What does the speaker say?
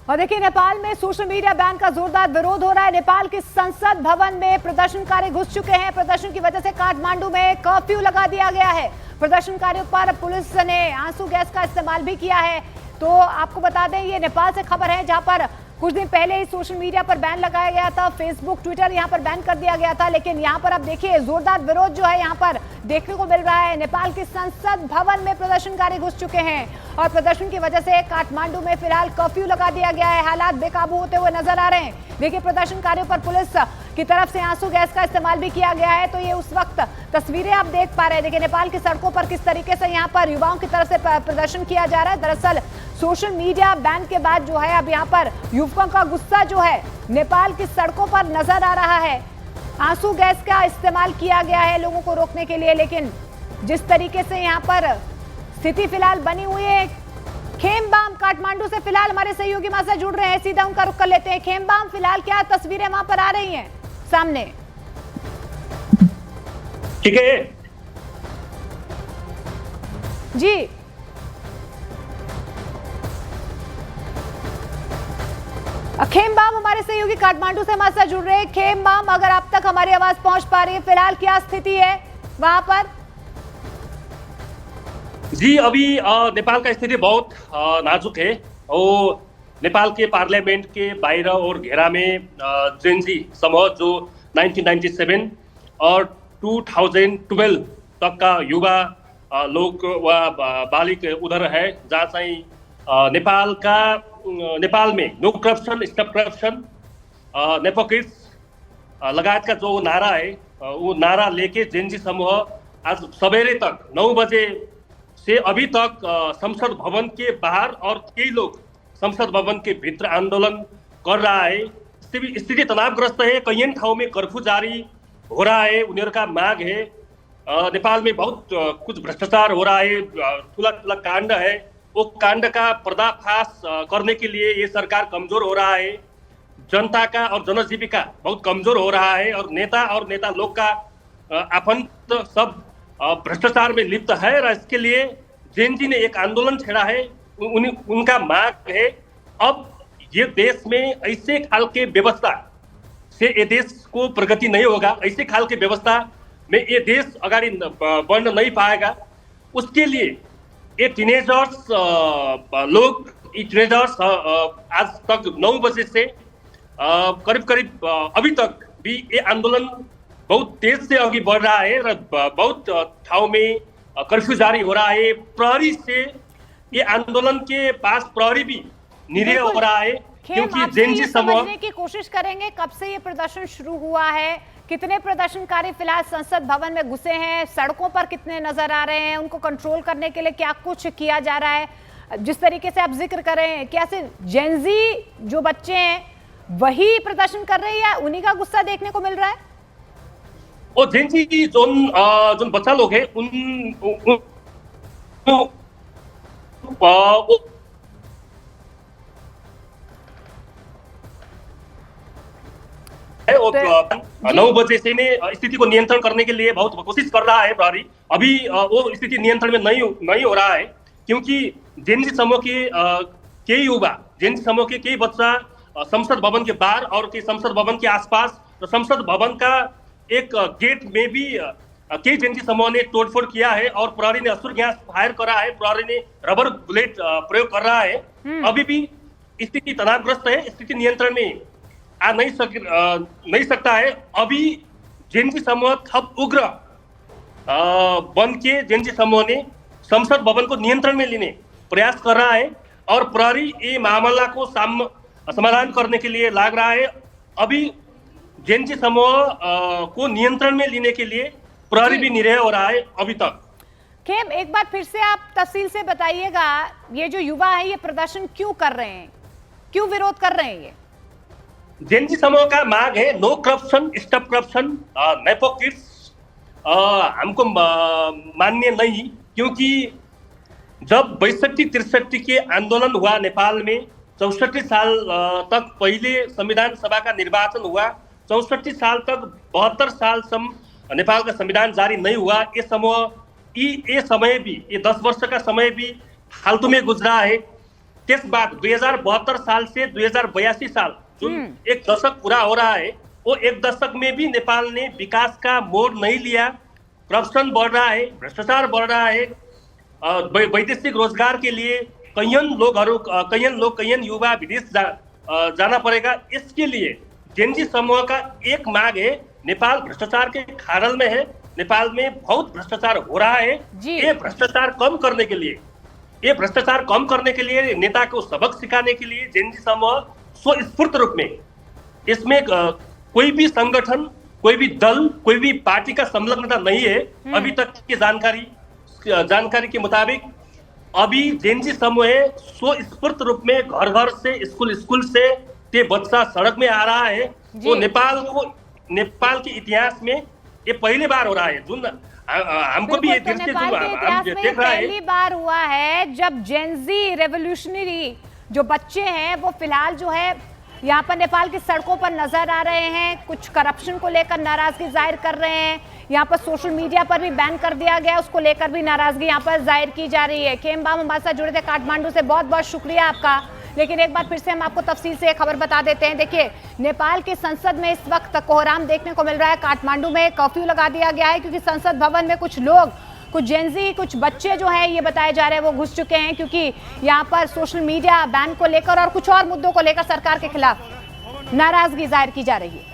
और देखिए, नेपाल में सोशल मीडिया बैन का जोरदार विरोध हो रहा है। नेपाल के संसद भवन में प्रदर्शनकारी घुस चुके हैं। प्रदर्शन की वजह से काठमांडू में कर्फ्यू लगा दिया गया है। प्रदर्शनकारियों पर पुलिस ने आंसू गैस का इस्तेमाल भी किया है। तो आपको बता दें, ये नेपाल से खबर है, जहां पर कुछ दिन पहले ही सोशल मीडिया पर बैन लगाया गया था। फेसबुक, ट्विटर यहां पर बैन कर दिया गया था, लेकिन यहां पर अब देखिए जोरदार विरोध जो है यहां पर देखने को मिल रहा है। नेपाल के संसद भवन में प्रदर्शनकारी घुस चुके हैं और प्रदर्शन की वजह से काठमांडू में फिलहाल कर्फ्यू लगा दिया गया है। हालात बेकाबू होते हुए नजर आ रहे हैं। देखिए, प्रदर्शनकारियों पर पुलिस की तरफ से आंसू गैस का इस्तेमाल भी किया गया है। तो ये उस वक्त तस्वीरें आप देख पा रहे हैं। देखिए, नेपाल की सड़कों पर किस तरीके से यहाँ पर युवाओं की तरफ से प्रदर्शन किया जा रहा है। दरअसल सोशल मीडिया बैन के बाद जो है अब यहाँ पर युवकों का गुस्सा जो है नेपाल की सड़कों पर नजर आ रहा है। आंसू गैस का इस्तेमाल किया गया है लोगों को रोकने के लिए, लेकिन जिस तरीके से यहाँ पर स्थिति फिलहाल बनी हुई है। खेमबाम काठमांडू से फिलहाल हमारे सहयोगी वहां से जुड़ रहे हैं, सीधा उनका रुख कर लेते हैं। खेमबाम, फिलहाल क्या तस्वीरें वहां पर आ रही हैं सामने? ठीक है जी, खेमबाम हमारे सहयोगी काठमांडू से हमारे साथ जुड़ रहे हैं। खेमबाम, अगर अब तक हमारी आवाज पहुंच पा रही है, फिलहाल क्या स्थिति है वहां पर? जी, अभी नेपाल का स्थिति बहुत नाजुक है। और नेपाल के पार्लियामेंट के बाहर और घेरा में जेनजी समूह जो 1997 और 2012 तक का युवा लोग व बालिक उधर है, जहाँ चाहिँ नेपाल में नो करप्शन स्टॉप करप्शन नेपोकिट्स लगायतका जो नारा है, वो नारा लेके जेनजी समूह आज सवेरे तक 9 बजे से अभी तक संसद भवन के बाहर और कई लोग संसद भवन के भीतर आंदोलन कर रहा है। स्थिति तनावग्रस्त है। कई ठाउँ में कर्फ्यू जारी हो रहा है। उनीहरूका माग है। नेपाल में बहुत कुछ भ्रष्टाचार हो रहा है, ठुला ठुला कांड है। वो कांड का पर्दाफाश करने के लिए ये सरकार कमजोर हो रहा है। जनता का और जनजीविका बहुत कमजोर हो रहा है और नेता लोग का आफंत सब भ्रष्टाचार में लिप्त है। और इसके लिए जेनजी ने एक आंदोलन छेड़ा है। उनका मांग है, अब ये देश में ऐसे खाल के व्यवस्था से ये देश को प्रगति नहीं होगा। ऐसे खाल के व्यवस्था में ये देश अगाडि बढ़ नहीं पाएगा। उसके लिए ये टीनेजर्स लोग आज तक 9 बजे से करीब अभी तक भी ये आंदोलन बहुत तेज से आगे बढ़ रहा है। बहुत ठाउँ में कर्फ्यू जारी हो रहा है। प्रहरी से ये आंदोलन के पास प्रहरी भी निरीह हो रहा है, क्योंकि जेनजी समूह समझने की कोशिश करेंगे कब से ये प्रदर्शन शुरू हुआ है, कितने प्रदर्शनकारी फिलहाल संसद भवन में घुसे हैं, सड़कों पर कितने नजर आ रहे हैं, उनको कंट्रोल करने के लिए क्या कुछ किया जा रहा है। जिस तरीके से आप जिक्र कर रहे हैं, क्या सिर्फ जेनजी जो बच्चे हैं वही प्रदर्शन कर रहे हैं या उन्हीं का गुस्सा देखने को मिल रहा है? और जेनजी जोन बच्चा लोग है और 9 बजे से स्थिति को नियंत्रण करने के लिए बहुत कोशिश कर रहा है प्रहरी। अभी वो स्थिति नियंत्रण में नहीं हो रहा है, क्योंकि जेनजी समूह के कई युवा, जेनजी समूह के कई बच्चा संसद भवन के बाहर और संसद भवन के आसपास, तो संसद भवन का एक गेट में भी कई जेनजी समूह ने तोड़फोड़ किया है और प्रहरी ने असुर गैस फायर करा है। प्रहरी ने रबर बुलेट प्रयोग कर रहा है। अभी भी स्थिति तनावग्रस्त है। स्थिति नियंत्रण में आ नहीं सकता है। अभी जेनजी समूह थप उग्र बन के जेनजी समूह ने संसद भवन को नियंत्रण में लेने प्रयास कर रहा है और प्रहरी ये मामला को समाधान करने के लिए लग रहा है। अभी जेनजी समूह को नियंत्रण में लेने के लिए प्रहरी भी निरह हो रहा है अभी तक। खेम, एक बार फिर से आप तफसील से बताइएगा, ये जो युवा है ये प्रदर्शन क्यों कर रहे हैं, क्यों विरोध कर रहे हैं? ये जेनजी समूह का मांग है नो करप्शन स्टॉप करप्शन नेपोकिट्स हमको मान्य नहीं, क्योंकि जब 62-63 के आंदोलन हुआ नेपाल में, 64 साल तक पहले संविधान सभा का निर्वाचन हुआ, 64 साल तक 72 साल नेपाल का संविधान जारी नहीं हुआ। ये समय भी, ये 10 वर्ष का समय भी फालतू में गुजरा है। त्यस बाद 2072 साल से 2082 साल जुन एक दशक पूरा हो रहा है, वो एक दशक में भी नेपाल ने विकास का मोड़ नहीं लिया। करप्शन बढ़ रहा है, भ्रष्टाचार बढ़ रहा है। वैदेशिक रोजगार के लिए कईयन युवा विदेश जाना पड़ेगा। इसके लिए जेनजी समूह का एक मांग है, नेपाल भ्रष्टाचार के खाड़ल में है, नेपाल में बहुत भ्रष्टाचार हो रहा है। ये भ्रष्टाचार कम करने के लिए नेता को सबक सिखाने के लिए जेनजी समूह स्वस्फूर्त रूप में इसमें कोई भी संगठन, कोई भी दल, कोई भी पार्टी का संलग्नता नहीं है। अभी तक की जानकारी के मुताबिक अभी जेनजी समूह स्वस्फूर्त रूप में घर घर से, स्कूल से ते बच्चा सड़क में आ रहा है। वो नेपाल के इतिहास में ये पहली बार हो रहा है। हमको भी ये दृश्य देख रहा है, पहली बार हुआ है जब जेनजी रेवोल्यूशनरी जो बच्चे हैं वो फिलहाल जो है यहाँ पर नेपाल की सड़कों पर नजर आ रहे हैं, कुछ करप्शन को लेकर नाराजगी जाहिर कर रहे हैं। यहाँ पर सोशल मीडिया पर भी बैन कर दिया गया, उसको लेकर भी नाराजगी यहाँ पर जाहिर की जा रही है। केमबाम हमारे साथ जुड़े थे काठमांडू से, बहुत बहुत शुक्रिया आपका। लेकिन एक बार फिर से हम आपको तफसील से खबर बता देते हैं। देखिए, नेपाल की संसद में इस वक्त कोहराम देखने को मिल रहा है। काठमांडू में कर्फ्यू लगा दिया गया है क्योंकि संसद भवन में कुछ लोग, कुछ जेनजी, कुछ बच्चे जो हैं ये बताए जा रहे हैं वो घुस चुके हैं, क्योंकि यहाँ पर सोशल मीडिया बैन को लेकर और कुछ और मुद्दों को लेकर सरकार के खिलाफ नाराजगी जाहिर की जा रही है।